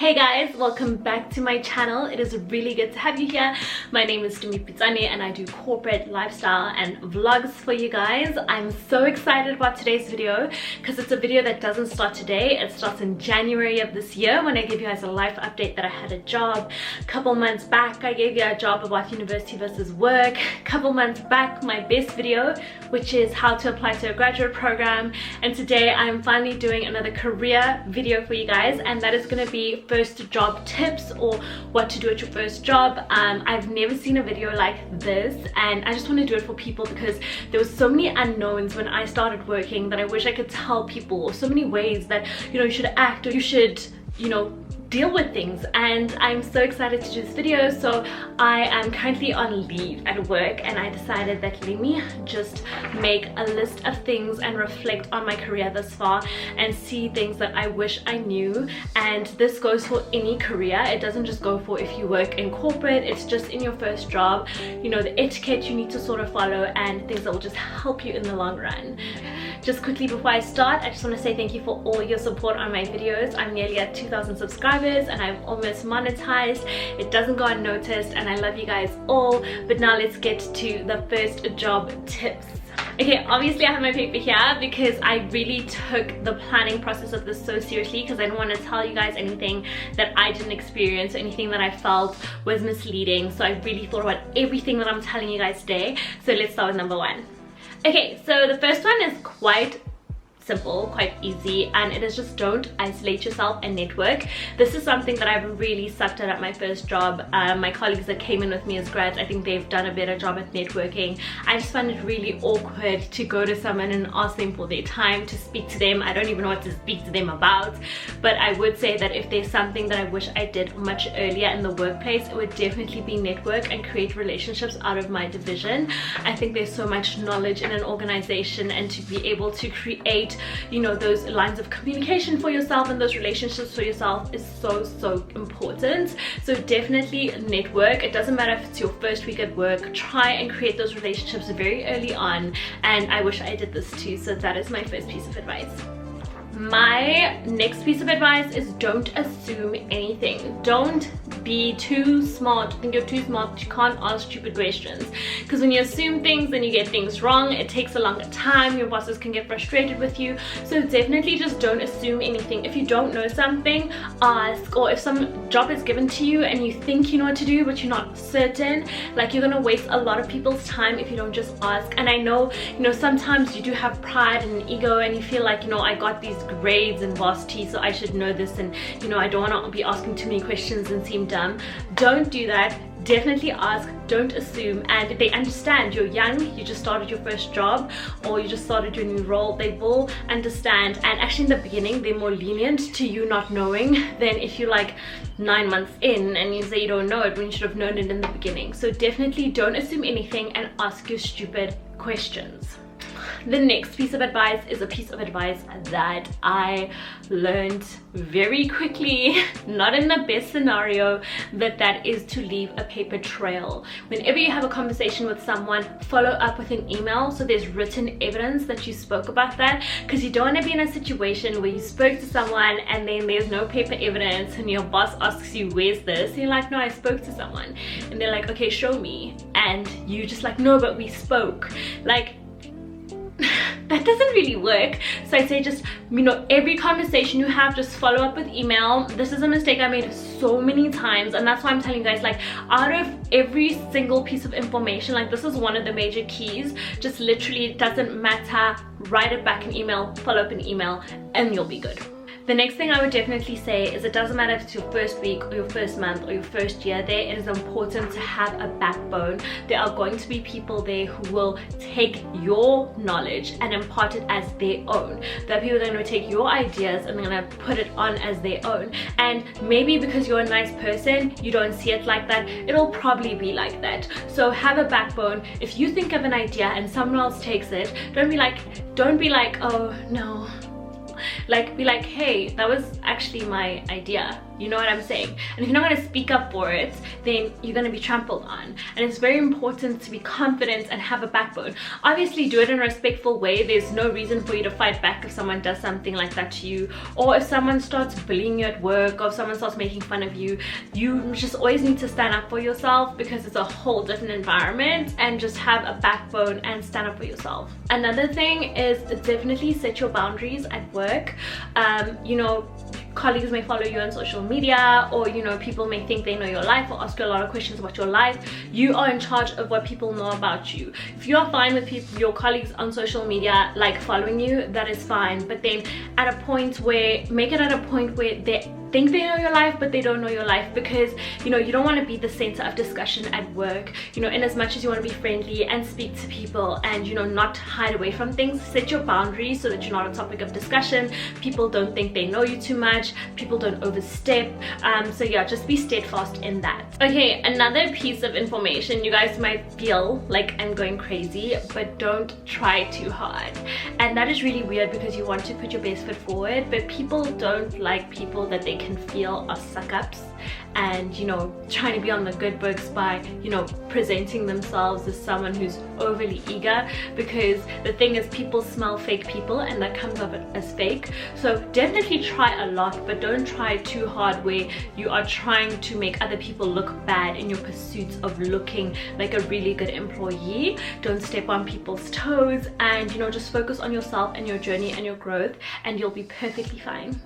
Hey guys, welcome back to my channel. It is really good to have you here. My name is Tumi Pitswane and I do corporate lifestyle and vlogs for you guys. I'm so excited about today's video because it's a video that doesn't start today. It starts in January of this year when I give you guys a life update that I had a job. A couple months back I gave you a job about university versus work. A couple months back my best video, which is how to apply to a graduate program. And today I'm finally doing another career video for you guys, and that is going to be first job tips or what to do at your first job. I've never seen a video like this and I just want to do it for people because there were so many unknowns when I started working that I wish I could tell people, or so many ways that you should act or you should deal with things. And I'm so excited to do this video. So I am currently on leave at work and I decided that let me just make a list of things and reflect on my career thus far and see things that I wish I knew. And this goes for any career. It doesn't just go for if you work in corporate, it's just in your first job, the etiquette you need to sort of follow and things that will just help you in the long run. Just quickly before I start, I just want to say thank you for all your support on my videos. I'm nearly at 2,000 subscribers and I'm almost monetized. It doesn't go unnoticed and I love you guys all. But now let's get to the first job tips. Okay, obviously I have my paper here because I really took the planning process of this so seriously because I didn't want to tell you guys anything that I didn't experience or anything that I felt was misleading. So I really thought about everything that I'm telling you guys today. So let's start with number one. Okay, so the first one is quite simple, quite easy, and it is just don't isolate yourself and network. This is something that I've really sucked at my first job. My colleagues that came in with me as grads, I think they've done a better job at networking. I just find it really awkward to go to someone and ask them for their time to speak to them. I don't even know what to speak to them about, but I would say that if there's something that I wish I did much earlier in the workplace, it would definitely be network and create relationships out of my division. I think there's so much knowledge in an organization, and to be able to create those lines of communication for yourself and those relationships for yourself is so important. So definitely network. It doesn't matter if it's your first week at work, try and create those relationships very early on, and I wish I did this too. So that is my first piece of advice. My next piece of advice is don't assume anything. Don't be too smart. Think you're too smart, you can't ask stupid questions, because when you assume things then you get things wrong. It takes a longer time, your bosses can get frustrated with you. So definitely just don't assume anything. If you don't know something, ask. Or if some job is given to you and you think you know what to do but you're not certain, like, you're gonna waste a lot of people's time if you don't just ask. And I know sometimes you do have pride and ego and you feel like I got these grades in varsity so I should know this, and I don't want to be asking too many questions and seem dumb. Don't do that. Definitely ask, don't assume. And if they understand you're young, you just started your first job or you just started your new role, they will understand. And actually in the beginning they're more lenient to you not knowing than if you're like 9 months in and you say you don't know it when you should have known it in the beginning. So definitely don't assume anything and ask your stupid questions. The next piece of advice is a piece of advice that I learned very quickly, not in the best scenario, but that is to leave a paper trail. Whenever you have a conversation with someone, follow up with an email so there's written evidence that you spoke about that, because you don't want to be in a situation where you spoke to someone and then there's no paper evidence and your boss asks you, where's this? And you're like, no, I spoke to someone. And they're like, okay, show me. And you just like, no, but we spoke. Like, that doesn't really work. So I say just every conversation you have, just follow up with email. This is a mistake I made so many times, and that's why I'm telling you guys, like, out of every single piece of information, like, this is one of the major keys. Just literally, it doesn't matter, write it back in email, follow up in email, and you'll be good. The next thing I would definitely say is it doesn't matter if it's your first week or your first month or your first year there, it is important to have a backbone. There are going to be people there who will take your knowledge and impart it as their own. There are people that are going to take your ideas and they're going to put it on as their own. And maybe because you're a nice person, you don't see it like that. It'll probably be like that. So have a backbone. If you think of an idea and someone else takes it, don't be like, oh no. Like, be like, hey, that was actually my idea. You know what I'm saying? And if you're not going to speak up for it, then you're going to be trampled on. And it's very important to be confident and have a backbone. Obviously, do it in a respectful way. There's no reason for you to fight back if someone does something like that to you, or if someone starts bullying you at work, or if someone starts making fun of you. You just always need to stand up for yourself, because it's a whole different environment, and just have a backbone and stand up for yourself. Another thing is definitely set your boundaries at work. You know, colleagues may follow you on social media, or you know, people may think they know your life or ask you a lot of questions about your life. You are in charge of what people know about you. If you are fine with your colleagues on social media like following you, that is fine, but then at a point where, make it at a point where they think they know your life but they don't know your life, because you know, you don't want to be the center of discussion at work. You know, in as much as you want to be friendly and speak to people and, you know, not hide away from things, set your boundaries so that you're not a topic of discussion. People don't think they know you too much, people don't overstep. So yeah, just be steadfast in that. Okay, another piece of information, you guys might feel like I'm going crazy, but don't try too hard. And that is really weird, because you want to put your best foot forward, but people don't like people that they can feel are suck-ups and, you know, trying to be on the good books by, you know, presenting themselves as someone who's overly eager. Because the thing is, people smell fake people, and that comes off as fake. So definitely try a lot, but don't try too hard where you are trying to make other people look bad in your pursuits of looking like a really good employee. Don't step on people's toes, and, you know, just focus on yourself and your journey and your growth, and you'll be perfectly fine.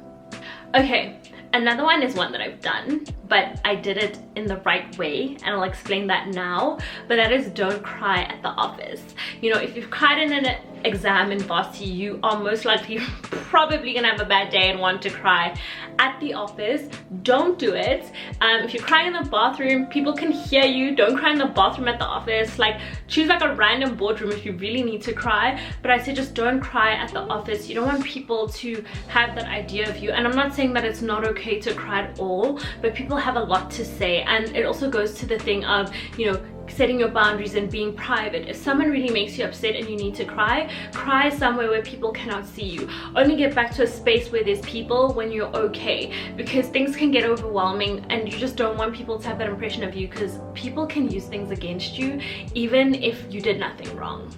Okay, another one is one that I've done, but I did it in the right way, and I'll explain that now. But that is, don't cry at the office. You know, if you've cried in an exam in varsity, you are most likely probably gonna have a bad day and want to cry at the office. Don't do it. If you're crying in the bathroom, people can hear you. Don't cry in the bathroom at the office. Like, choose like a random boardroom if you really need to cry, but I say just don't cry at the office. You don't want people to have that idea of you. And I'm not saying that it's not okay to cry at all, but people have a lot to say. And it also goes to the thing of, you know, setting your boundaries and being private. If someone really makes you upset and you need to cry, cry somewhere where people cannot see you. Only get back to a space where there's people when you're okay, because things can get overwhelming and you just don't want people to have that impression of you, because people can use things against you even if you did nothing wrong.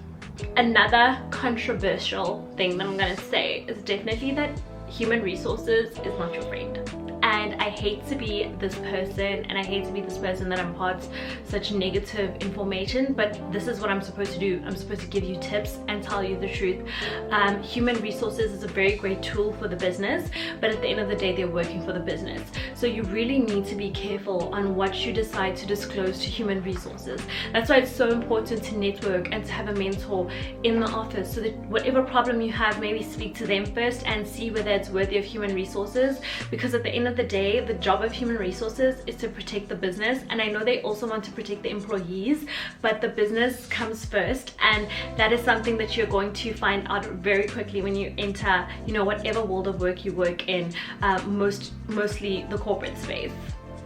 Another controversial thing that I'm gonna say is definitely that human resources is not your friend. And I hate to be this person, and I hate to be this person that imparts such negative information, but this is what I'm supposed to do. I'm supposed to give you tips and tell you the truth. Human resources is a very great tool for the business, but at the end of the day, they're working for the business. So you really need to be careful on what you decide to disclose to human resources. That's why it's so important to network and to have a mentor in the office, so that whatever problem you have, maybe speak to them first and see whether it's worthy of human resources. Because at the end of the day, the job of human resources is to protect the business, and I know they also want to protect the employees, but the business comes first, and that is something that you're going to find out very quickly when you enter, you know, whatever world of work you work in, mostly the corporate space.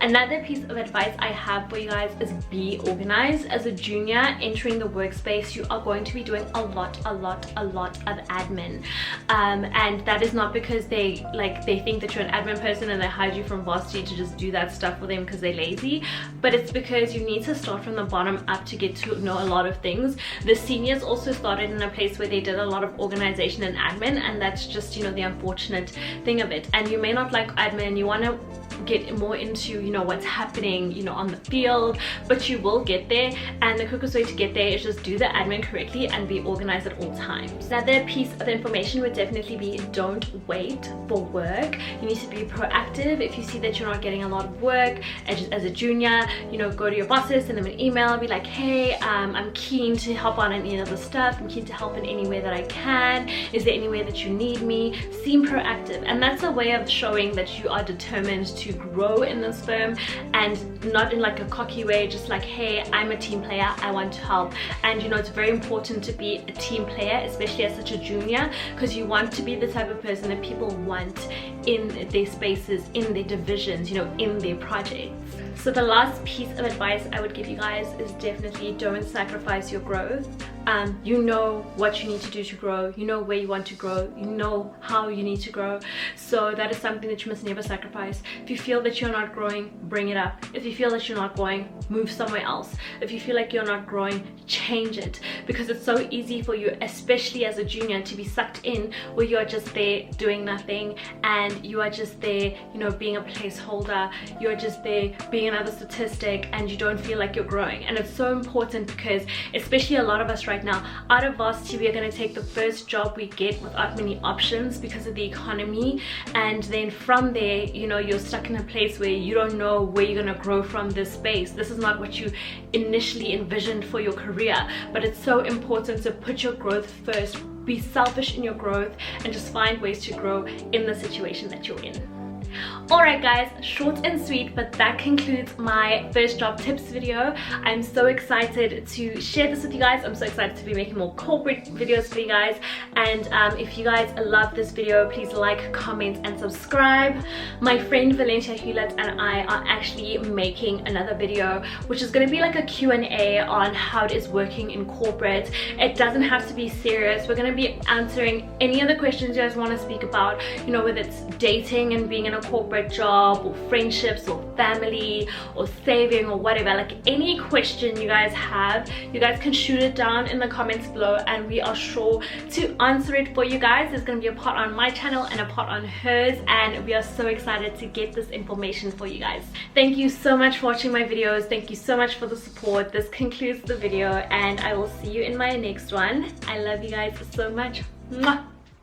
Another piece of advice I have for you guys is be organized. As a junior entering the workspace, you are going to be doing a lot of admin, and that is not because they think that you're an admin person and they hide you from varsity to just do that stuff for them because they're lazy, but it's because you need to start from the bottom up to get to know a lot of things. The seniors also started in a place where they did a lot of organization and admin, and that's just, you know, the unfortunate thing of it. And you may not like admin, you want to get more into, you know, what's happening, you know, on the field, but you will get there, and the quickest way to get there is just do the admin correctly and be organized at all times. Another piece of information would definitely be, don't wait for work. You need to be proactive. If you see that you're not getting a lot of work as a junior, you know, go to your bosses, send them an email, be like, hey, I'm keen to help on any of the stuff, I'm keen to help in any way that I can, is there any way that you need me? Seem proactive, and that's a way of showing that you are determined to grow in this firm, and not in like a cocky way, just like, hey, I'm a team player, I want to help. And you know, it's very important to be a team player, especially as such a junior, because you want to be the type of person that people want in their spaces, in their divisions, you know, in their projects. So the last piece of advice I would give you guys is definitely don't sacrifice your growth you know what you need to do to grow, you know where you want to grow, you know how you need to grow. So that is something that you must never sacrifice. If you feel that you're not growing, bring it up. If you feel that you're not growing, move somewhere else. If you feel like you're not growing, change it, because it's so easy for you, especially as a junior, to be sucked in where you're just there doing nothing, and you are just there, you know, being a placeholder. You're just there being another statistic, and you don't feel like you're growing. And it's so important, because especially a lot of us right now out of varsity, we are going to take the first job we get without many options because of the economy, and then from there, you know, you're stuck in a place where you don't know where you're going to grow from this space. This is not what you initially envisioned for your career, but it's so important to put your growth first. Be selfish in your growth and just find ways to grow in the situation that you're in. Alright guys, short and sweet, but that concludes my first job tips video. I'm so excited to share this with you guys. I'm so excited to be making more corporate videos for you guys. And if you guys love this video, please like, comment and subscribe. My friend Valentia Hewlett and I are actually making another video, which is going to be like a Q&A on how it is working in corporate. It doesn't have to be serious. We're going to be answering any other questions you guys want to speak about, you know, whether it's dating and being in a corporate job, or friendships, or family, or saving, or whatever. Like any question you guys have, you guys can shoot it down in the comments below, and we are sure to answer it for you guys. There's going to be a part on my channel and a part on hers, and we are so excited to get this information for you guys. Thank you so much for watching my videos. Thank you so much for the support. This concludes the video, and I will see you in my next one. I love you guys so much. Mwah.